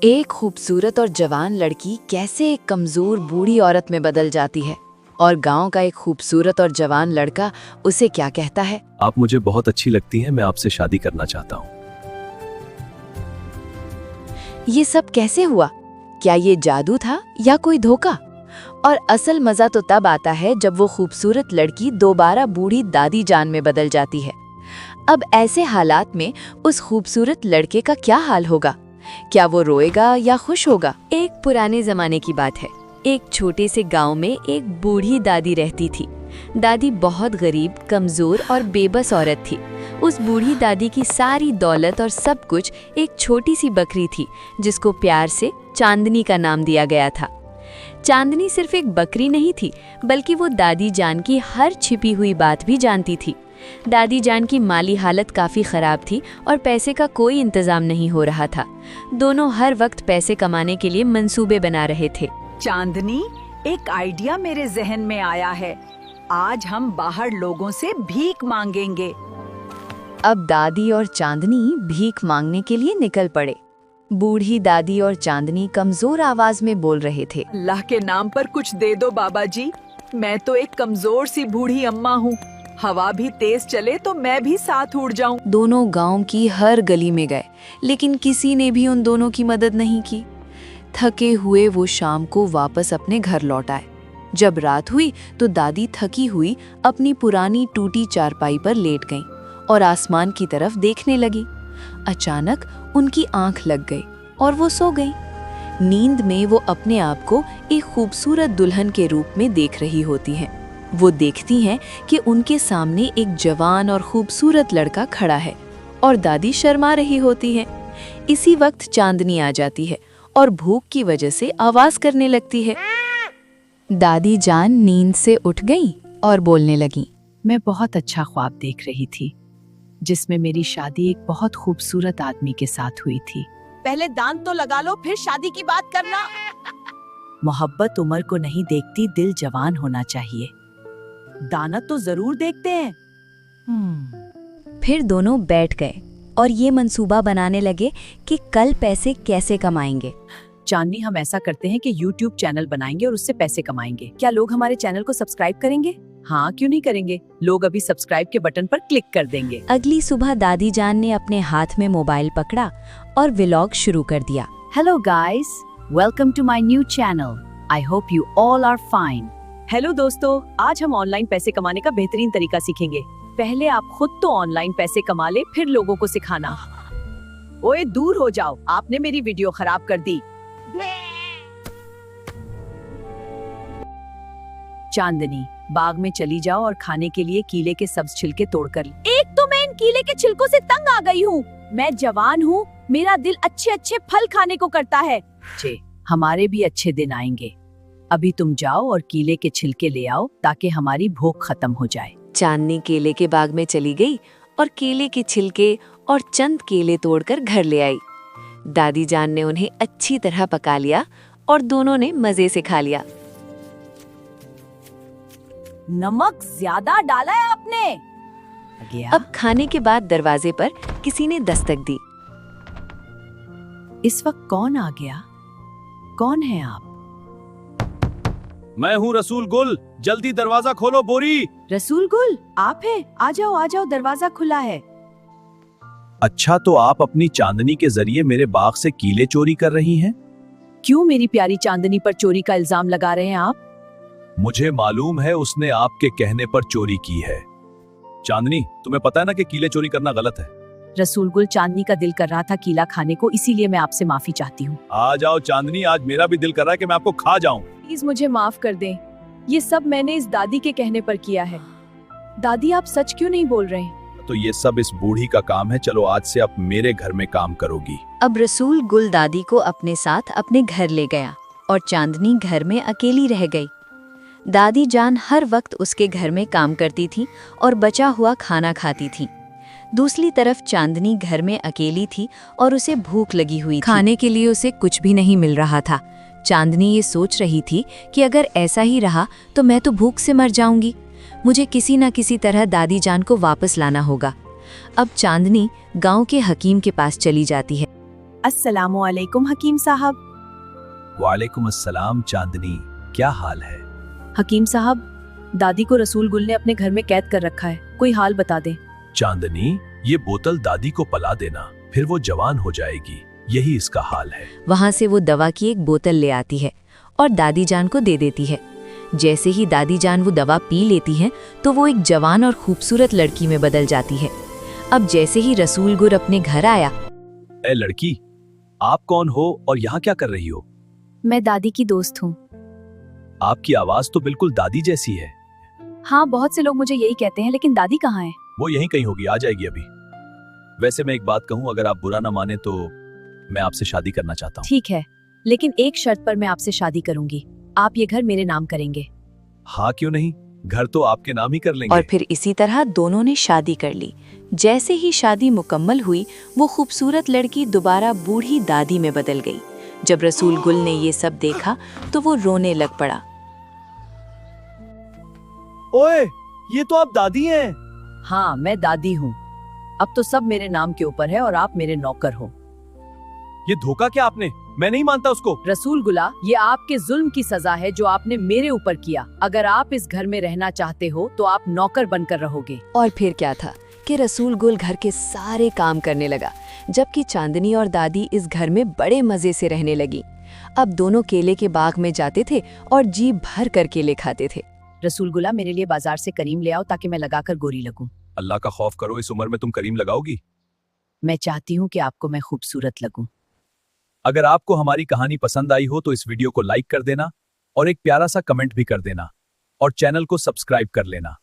एक खूबसूरत और जवान लड़की कैसे एक कमजोर बूढ़ी औरत में बदल जाती है और गांव का एक खूबसूरत और जवान लड़का उसे क्या कहता है। आप मुझे बहुत अच्छी लगती हैं, मैं आपसे शादी करना चाहता हूँ। ये सब कैसे हुआ? क्या ये जादू था या कोई धोखा? और असल मजा तो तब आता है जब वो खूबसूरत लड़की दोबारा बूढ़ी दादी जान में बदल जाती है। अब ऐसे हालात में उस खूबसूरत लड़के का क्या हाल होगा? क्या वो रोएगा या खुश होगा? एक पुराने जमाने की बात है। एक छोटे से गांव में एक बूढ़ी दादी रहती थी। दादी बहुत गरीब, कमजोर और बेबस औरत थी। उस बूढ़ी दादी की सारी दौलत और सब कुछ एक छोटी सी बकरी थी जिसको प्यार से चांदनी का नाम दिया गया था। चांदनी सिर्फ एक बकरी नहीं थी, बल्कि वो दादी जान की हर छिपी हुई बात भी जानती थी। दादी जान की माली हालत काफ़ी ख़राब थी और पैसे का कोई इंतज़ाम नहीं हो रहा था। दोनों हर वक्त पैसे कमाने के लिए मंसूबे बना रहे थे। चांदनी, एक आइडिया मेरे जहन में आया है। आज हम बाहर लोगों से भीख मांगेंगे। अब दादी और चांदनी भीख मांगने के लिए निकल पड़े। बूढ़ी दादी और चांदनी कमजोर आवाज में बोल रहे थे, अल्लाह के नाम पर कुछ दे दो बाबा जी। मैं तो एक कमजोर सी बूढ़ी अम्मा हूँ। हवा भी तेज चले तो मैं भी साथ उड़ जाऊं। दोनों गांव की हर गली में गए, लेकिन किसी ने भी उन दोनों की मदद नहीं की। थके हुए वो शाम को वापस अपने घर लौट आए। जब रात हुई तो दादी थकी हुई अपनी पुरानी टूटी चारपाई पर लेट गईं और आसमान की तरफ देखने लगी। अचानक उनकी आंख लग गई और वो सो गईं। नींद में वो अपने आप को एक खूबसूरत दुल्हन के रूप में देख रही होती हैं। वो देखती हैं कि उनके सामने एक जवान और खूबसूरत लड़का खड़ा है और दादी शर्मा रही होती है। इसी वक्त चांदनी आ जाती है और भूख की वजह से आवाज करने लगती है। दादी जान नींद से उठ गई और बोलने लगी, मैं बहुत अच्छा ख्वाब देख रही थी जिसमें मेरी शादी एक बहुत खूबसूरत आदमी के साथ हुई थी। पहले दांत तो लगा लो, फिर शादी की बात करना। मोहब्बत उम्र को नहीं देखती, दिल जवान होना चाहिए। दानत तो जरूर देखते हैं। फिर दोनों बैठ गए और ये मंसूबा बनाने लगे कि कल पैसे कैसे कमाएंगे। चांदनी, हम ऐसा करते हैं कि YouTube चैनल बनाएंगे और उससे पैसे कमाएंगे। क्या लोग हमारे चैनल को सब्सक्राइब करेंगे? हाँ, क्यों नहीं करेंगे। लोग अभी सब्सक्राइब के बटन पर क्लिक कर देंगे। अगली सुबह दादी जान ने अपने हाथ में मोबाइल पकड़ा और व्लॉग शुरू कर दिया। Hello guys, welcome to my new channel. I hope you all are fine. Hello दोस्तों, आज हम ऑनलाइन पैसे कमाने का बेहतरीन तरीका सीखेंगे। पहले आप खुद तो ऑनलाइन पैसे कमा ले, फिर लोगों को सिखाना। ओए दूर हो जाओ, आपने मेरी वीडियो खराब कर दी। चांदनी, बाग में चली जाओ और खाने के लिए कीले के सब्ज छिलके तोड़कर ले। एक तो मैं इन कीले के छिलकों से तंग आ गई हूँ। मैं जवान हूँ, मेरा दिल अच्छे अच्छे फल खाने को करता है। हमारे भी अच्छे दिन आएंगे। अभी तुम जाओ और कीले के छिलके ले आओ ताकि हमारी भूख खत्म हो जाए। चांदनी केले के बाग में चली गई और केले के छिलके और चंद केले तोड़कर घर ले आई। दादी जान ने उन्हें अच्छी तरह पका लिया और दोनों ने मजे से खा लिया। नमक ज्यादा डाला है आपने। अब खाने के बाद दरवाजे पर किसी ने दस्तक दी। इस वक्त कौन आ गया? कौन है आप? मैं हूँ रसूल गुल, जल्दी दरवाजा खोलो बोरी। रसूल गुल, आप हैं? आ जाओ, दरवाजा खुला है। अच्छा, तो आप अपनी चांदनी के जरिए मेरे बाग से कीले चोरी कर रही हैं? क्यों मेरी प्यारी चांदनी पर चोरी का इल्जाम लगा रहे हैं आप? मुझे मालूम है उसने आपके कहने पर चोरी की है। चांदनी, तुम्हें पता है ना कि कीले चोरी करना गलत है। रसूल गुल, चांदनी का दिल कर रहा था कीला खाने को, इसीलिए मैं आपसे माफी चाहती हूँ। आ जाओ चांदनी, आज मेरा भी दिल कर रहा है कि मैं आपको खा जाऊं। प्लीज मुझे माफ कर दें। ये सब मैंने इस दादी के कहने पर किया है। दादी, आप सच क्यों नहीं बोल रहे? तो ये सब इस बूढ़ी का काम है। चलो आज से आप मेरे घर में काम करोगी। अब रसूल गुल दादी को अपने साथ अपने घर ले गया और चांदनी घर में अकेली रह गई। दादी जान हर वक्त उसके घर में काम करती थी और बचा हुआ खाना खाती थी। दूसरी तरफ चांदनी घर में अकेली थी और उसे भूख लगी हुई थी। खाने के लिए उसे कुछ भी नहीं मिल रहा था। चांदनी ये सोच रही थी कि अगर ऐसा ही रहा तो मैं तो भूख से मर जाऊंगी। मुझे किसी न किसी तरह दादी जान को वापस लाना होगा। अब चांदनी गांव के हकीम के पास चली जाती है। अस्सलामुअलैकुम हकीम साहब। वालेकुम अस्सलाम चांदनी, क्या हाल है? हकीम साहब, दादी को रसूल गुल ने अपने घर में कैद कर रखा है, कोई हाल बता दे। चांदनी, ये बोतल दादी को पिला देना, फिर वो जवान हो जाएगी, यही इसका हाल है। वहां से वो दवा की एक बोतल ले आती है और दादी जान को दे देती है। जैसे ही दादी जान वो दवा पी लेती हैं तो वो एक जवान और खूबसूरत लड़की में बदल जाती है। अब जैसे ही रसूल गुल अपने घर आया, ए लड़की, आप कौन हो और यहाँ क्या कर रही हो? मैं दादी की दोस्त हूँ। आपकी आवाज तो बिल्कुल दादी जैसी है। हाँ, बहुत से लोग मुझे यही कहते हैं, लेकिन दादी कहाँ है? वो यहीं कहीं होगी, आ जाएगी अभी। वैसे मैं एक बात कहूँ, अगर आप बुरा ना माने तो मैं आपसे शादी करना चाहता हूँ। ठीक है, लेकिन एक शर्त पर मैं आपसे शादी करूंगी। आप ये घर मेरे नाम करेंगे। हाँ क्यों नहीं, घर तो आपके नाम ही कर लेंगे। और फिर इसी तरह दोनों ने शादी कर ली। जैसे ही शादी मुकम्मल हुई, वो खूबसूरत लड़की दोबारा बूढ़ी दादी में बदल गई। जब रसूल गुल ने ये सब देखा तो वो रोने लग पड़ा। ओए, ये तो आप दादी हैं। हाँ, मैं दादी हूँ। अब तो सब मेरे नाम के ऊपर है और आप मेरे नौकर हो। ये धोखा क्या आपने? मैं नहीं मानता उसको। रसूल गुला, ये आपके जुल्म की सजा है जो आपने मेरे ऊपर किया। अगर आप इस घर में रहना चाहते हो तो आप नौकर बनकर रहोगे। और फिर क्या था कि रसूल गुल घर के सारे काम करने लगा, जबकि चांदनी और दादी इस घर में बड़े मजे से रहने लगी। अब दोनों केले के बाग में जाते थे और जी भर कर केले खाते थे। रसूल गुला, मेरे लिए बाजार से करीम ले आओ ताकि मैं लगाकर गोरी लगूं। अल्लाह का खौफ करो, इस उम्र में तुम करीम लगाओगी? मैं चाहती हूँ कि आपको मैं खूबसूरत लगूं। अगर आपको हमारी कहानी पसंद आई हो तो इस वीडियो को लाइक कर देना और एक प्यारा सा कमेंट भी कर देना और चैनल को सब्सक्राइब कर लेना।